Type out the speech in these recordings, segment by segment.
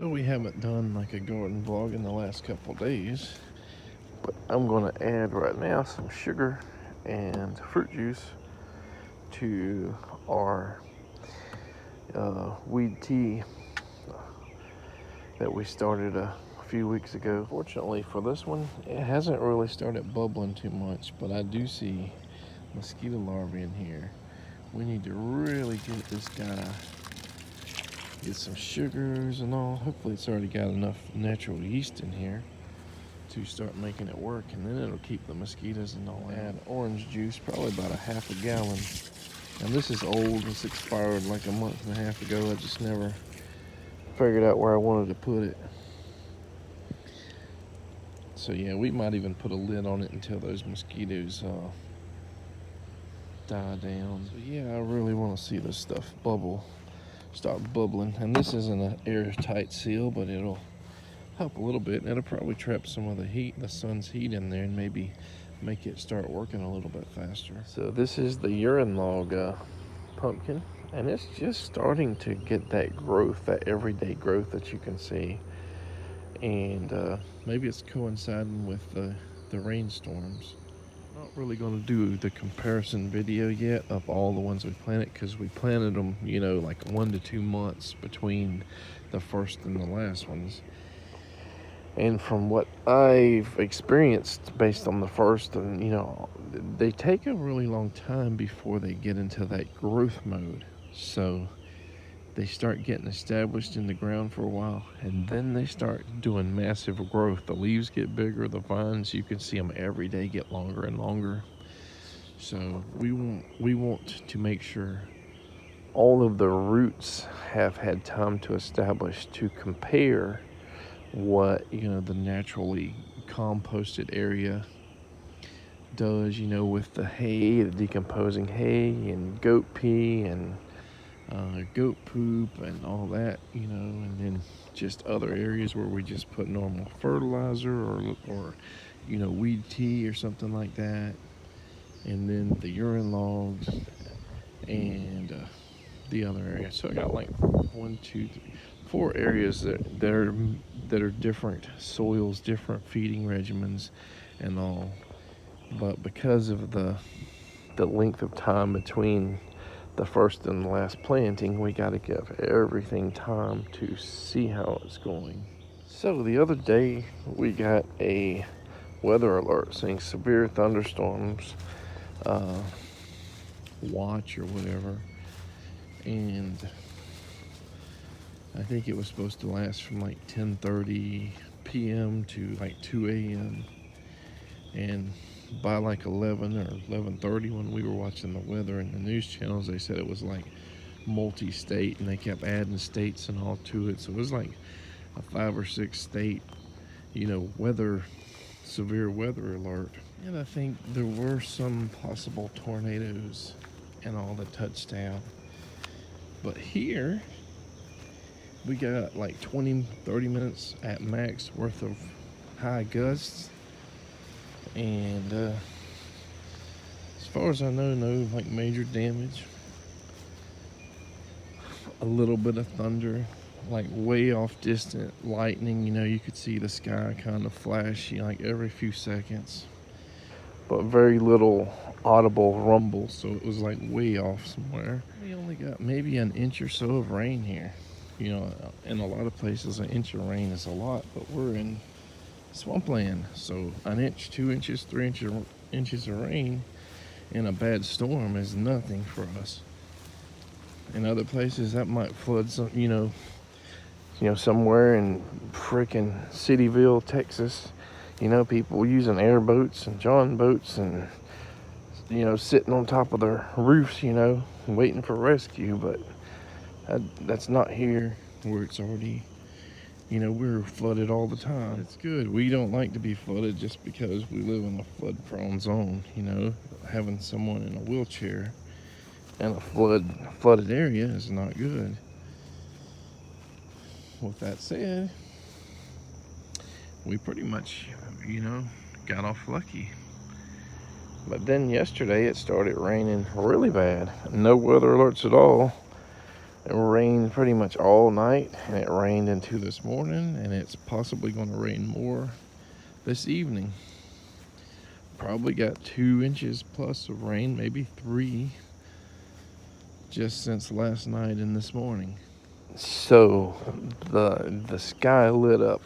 So we haven't done like a garden vlog in the last couple days, but I'm going to add right now some sugar and fruit juice to our weed tea that we started a few weeks ago. Fortunately for this one, it hasn't really started bubbling too much, but I do see mosquito larvae in here. We need to really get this guy, get some sugars and all. Hopefully it's already got enough natural yeast in here to start making it work, and then it'll keep the mosquitoes and all. Add orange juice, probably about a half a gallon. And this is old, it's expired like a month and a half ago. I just never figured out where I wanted to put it. So yeah, we might even put a lid on it until those mosquitoes die down. So yeah, I really want to see this stuff start bubbling. And this isn't an airtight seal, but it'll help a little bit, and it'll probably trap some of the heat, the sun's heat in there, and maybe make it start working a little bit faster. So this is the urine log pumpkin, and it's just starting to get that growth, that everyday growth that you can see. And maybe it's coinciding with the rainstorms. Not really going to do the comparison video yet of all the ones we planted, because we planted them, like 1 to 2 months between the first and the last ones. And from what I've experienced based on the first, and they take a really long time before they get into that growth mode. So they start getting established in the ground for a while, and then they start doing massive growth. The leaves get bigger, the vines, you can see them every day get longer and longer. So we want to make sure all of the roots have had time to establish, to compare what the naturally composted area does, with the hay, the decomposing hay and goat pee and goat poop and all that, and then just other areas where we just put normal fertilizer or weed tea or something like that, and then the urine logs and the other area. So I got like 1, 2, 3, 4 areas that are different soils, different feeding regimens and all. But because of the length of time between the first and the last planting, we got to give everything time to see how it's going. So the other day we got a weather alert saying severe thunderstorms watch or whatever, and I think it was supposed to last from like 10:30 p.m. to like 2 a.m. And by like 11 or 11:30, when we were watching the weather in the news channels, they said it was like multi-state, and they kept adding states and all to it. So it was like a 5 or 6 state, severe weather alert. And I think there were some possible tornadoes and all that touched down. But here, we got like 20-30 minutes at max worth of high gusts, and as far as I know, no like major damage. A little bit of thunder, like way off distant lightning, you could see the sky kind of flashy like every few seconds, but very little audible rumble, so it was like way off somewhere. We only got maybe an inch or so of rain here. In a lot of places an inch of rain is a lot, but we're in swampland, so an inch, 2 inches, 3 inches of rain in a bad storm is nothing for us. In other places that might flood some, somewhere in freaking Cityville, Texas, people using airboats and john boats and sitting on top of their roofs, waiting for rescue. But that's not here, where it's already, we're flooded all the time. It's good. We don't like to be flooded just because we live in a flood prone zone. Having someone in a wheelchair in a flooded area is not good. With that said, we pretty much, got off lucky. But then yesterday it started raining really bad. No weather alerts at all. It rained pretty much all night, and it rained into this morning, and it's possibly going to rain more this evening. Probably got 2 inches plus of rain, maybe 3, just since last night and this morning. So the sky lit up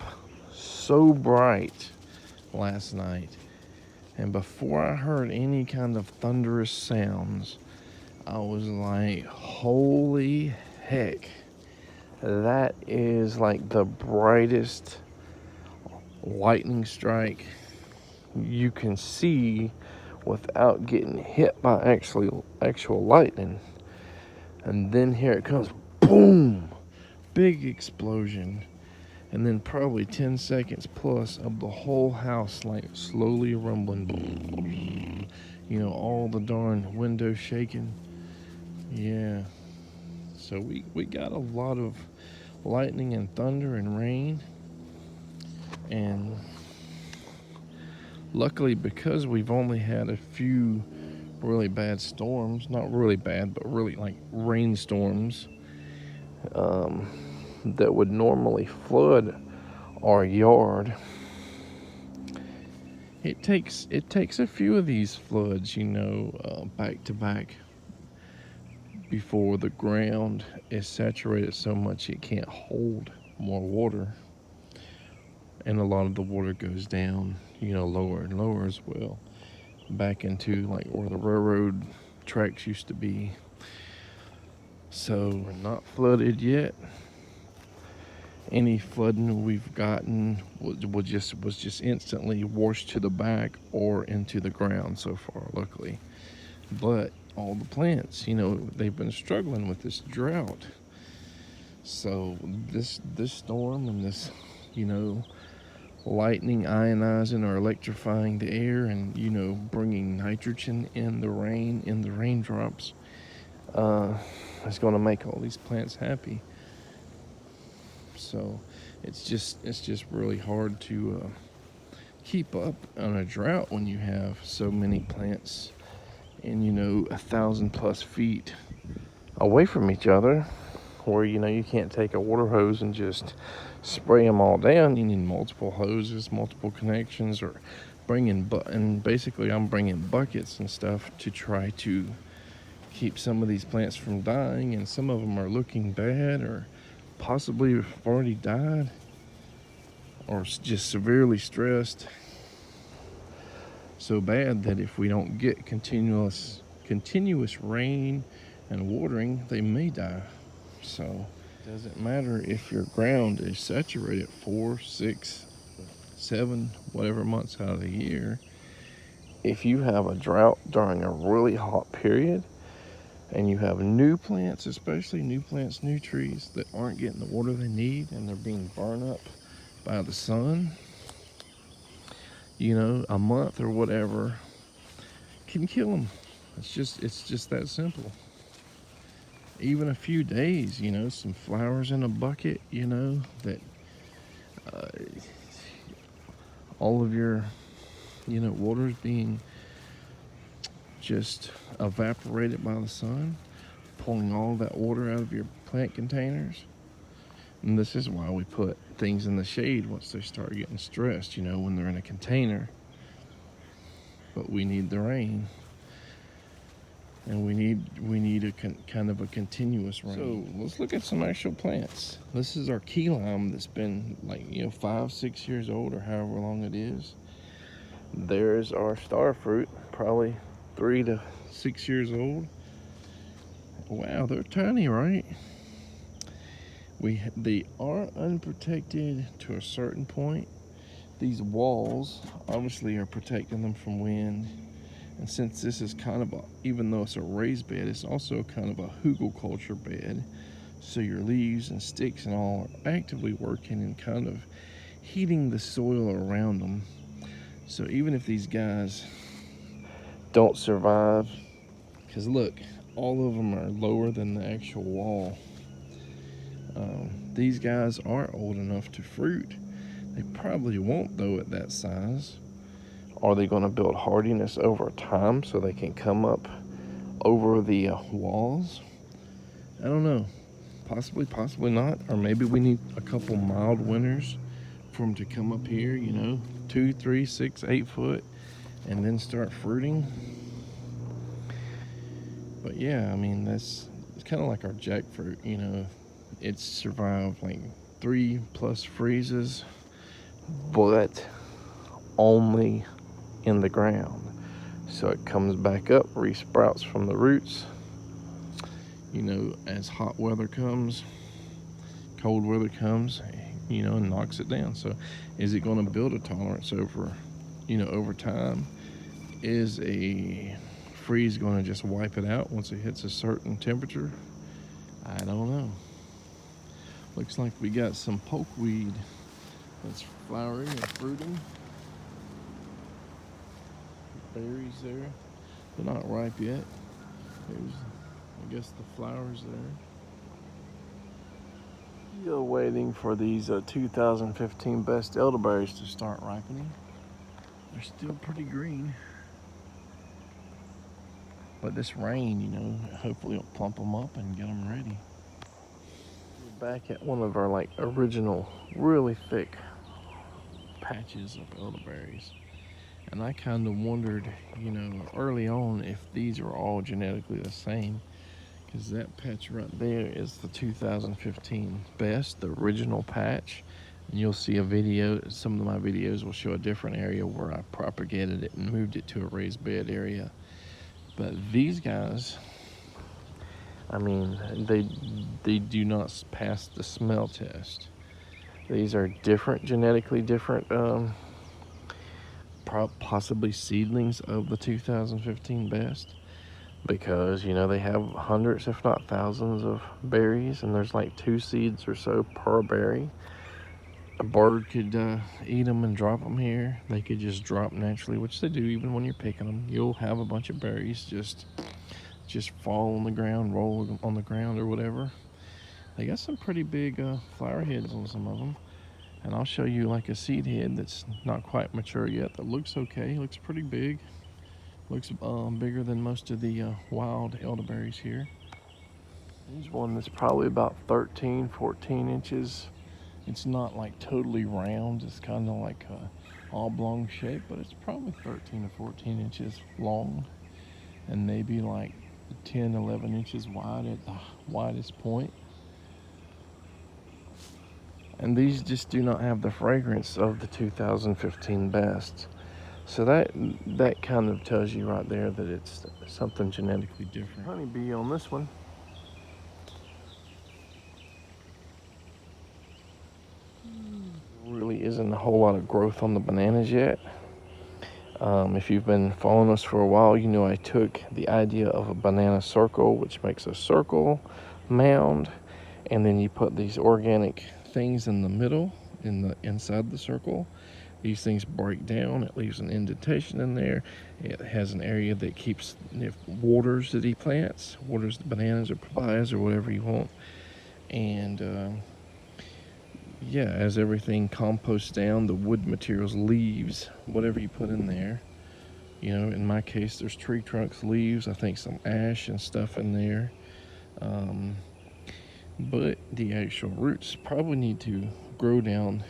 so bright last night, and before I heard any kind of thunderous sounds, I was like, holy heck, that is like the brightest lightning strike you can see without getting hit by actual lightning. And then here it comes, boom, big explosion, and then probably 10 seconds plus of the whole house like slowly rumbling, you know, all the darn windows shaking. Yeah, so we got a lot of lightning and thunder and rain, and luckily, because we've only had a few really bad storms, not really bad, but really like rainstorms, that would normally flood our yard. It takes a few of these floods, you know, back to back, before the ground is saturated so much it can't hold more water, and a lot of the water goes down, you know, lower and lower as well, back into like where the railroad tracks used to be. So we're not flooded yet. Any flooding we've gotten was just instantly washed to the back or into the ground so far, luckily. But all the plants, you know, they've been struggling with this drought. So this storm and this, you know, lightning ionizing or electrifying the air, and, you know, bringing nitrogen in the rain, in the raindrops, is going to make all these plants happy. So it's just really hard to keep up on a drought when you have so many plants and, you know, 1,000+ feet away from each other, where, you know, you can't take a water hose and just spray them all down. You need multiple hoses, multiple connections, or and basically I'm bringing buckets and stuff to try to keep some of these plants from dying, and some of them are looking bad or possibly have already died or just severely stressed so bad that if we don't get continuous rain and watering, they may die. So it doesn't matter if your ground is saturated 4, 6, 7, whatever months out of the year. If you have a drought during a really hot period, and you have new plants, especially new plants, new trees that aren't getting the water they need, and they're being burned up by the sun, you know, a month or whatever can kill them. It's just that simple. Even a few days, you know, some flowers in a bucket, you know, that all of your, you know, water's being just evaporated by the sun, pulling all that water out of your plant containers. And this is why we put things in the shade once they start getting stressed, you know, when they're in a container. But we need the rain, and we need a kind of a continuous rain. So let's look at some actual plants. This is our key lime that's been like, you know, 5, 6 years old, or however long it is. There's our star fruit, probably 3 to 6 years old. Wow, they're tiny, right? They are unprotected to a certain point. These walls obviously are protecting them from wind. And since this is kind of even though it's a raised bed, it's also kind of a hugelkultur bed. So your leaves and sticks and all are actively working and kind of heating the soil around them. So even if these guys don't survive, because look, all of them are lower than the actual wall. These guys are old enough to fruit. They probably won't, though, at that size. Are they going to build hardiness over time so they can come up over the walls? I don't know. Possibly not. Or maybe we need a couple mild winters for them to come up here, you know, 2, 3, 6, 8 foot, and then start fruiting. But yeah, I mean, it's kind of like our jackfruit, you know. It's survived like 3+ freezes, but only in the ground. So it comes back up, resprouts from the roots, you know, as hot weather comes, cold weather comes, you know, and knocks it down. So is it going to build a tolerance over, you know, over time? Is a freeze going to just wipe it out once it hits a certain temperature? I don't know. Looks like we got some pokeweed that's flowering and fruiting. Berries there. They're not ripe yet. There's, I guess, the flowers there. Still waiting for these 2015 best elderberries to start ripening. They're still pretty green. But this rain, you know, hopefully it'll plump them up and get them ready. We're back at one of our like original, really thick patches of elderberries. And I kind of wondered, you know, early on if these are all genetically the same. Because that patch right there is the 2015 best, the original patch. And you'll see a video, some of my videos will show a different area where I propagated it and moved it to a raised bed area. But these guys, I mean, they do not pass the smell test. These are different, genetically different, possibly seedlings of the 2015 best, because, you know, they have hundreds, if not thousands, of berries, and there's like 2 seeds or so per berry. A bird could eat them and drop them here. They could just drop naturally, which they do even when you're picking them. You'll have a bunch of berries just fall on the ground, roll on the ground or whatever. They got some pretty big flower heads on some of them. And I'll show you like a seed head that's not quite mature yet that looks okay, looks pretty big. Looks bigger than most of the wild elderberries here. There's one that's probably about 13, 14 inches. It's not like totally round, it's kind of like a oblong shape, but it's probably 13 or 14 inches long and maybe like 10, 11 inches wide at the widest point. And these just do not have the fragrance of the 2015 best. So that kind of tells you right there that it's something genetically different. Honeybee on this one. Really isn't a whole lot of growth on the bananas yet. If you've been following us for a while, you know I took the idea of a banana circle, which makes a circle mound, and then you put these organic things in the middle, inside the circle. These things break down. It leaves an indentation in there. It has an area that keeps, if waters that he plants, waters the bananas or papayas or whatever you want. And yeah, as everything composts down, the wood materials, leaves, whatever you put in there. You know, in my case, there's tree trunks, leaves, I think some ash and stuff in there. But the actual roots probably need to grow down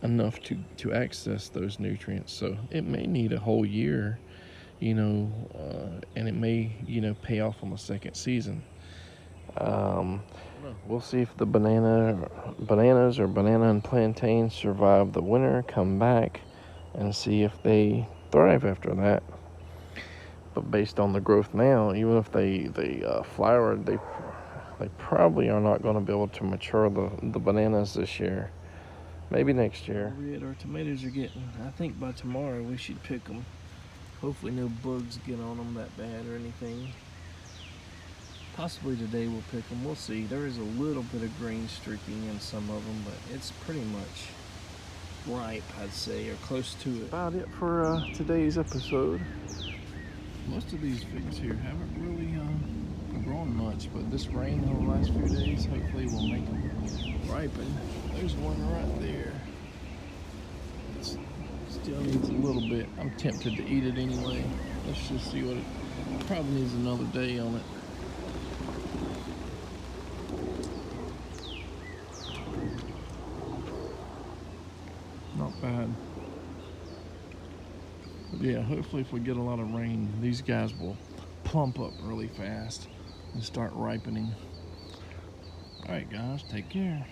enough to access those nutrients. So it may need a whole year, you know, and it may, you know, pay off on the second season. We'll see if the bananas or banana and plantains survive the winter, come back, and see if they thrive after that. But based on the growth now, even if they flower, they probably are not going to be able to mature the bananas this year. Maybe next year. Our tomatoes are getting, I think by tomorrow we should pick them. Hopefully no bugs get on them that bad or anything. Possibly today we'll pick them, we'll see. There is a little bit of green streaking in some of them, but it's pretty much ripe, I'd say, or close to it. About it for today's episode. Most of these figs here haven't really grown much, but this rain over the last few days hopefully will make them ripen. There's one right there. It still needs a little bit. I'm tempted to eat it anyway. Let's just see what it probably needs. Another day on it. not bad. But yeah, hopefully if we get a lot of rain, these guys will plump up really fast and start ripening. All right, guys, take care.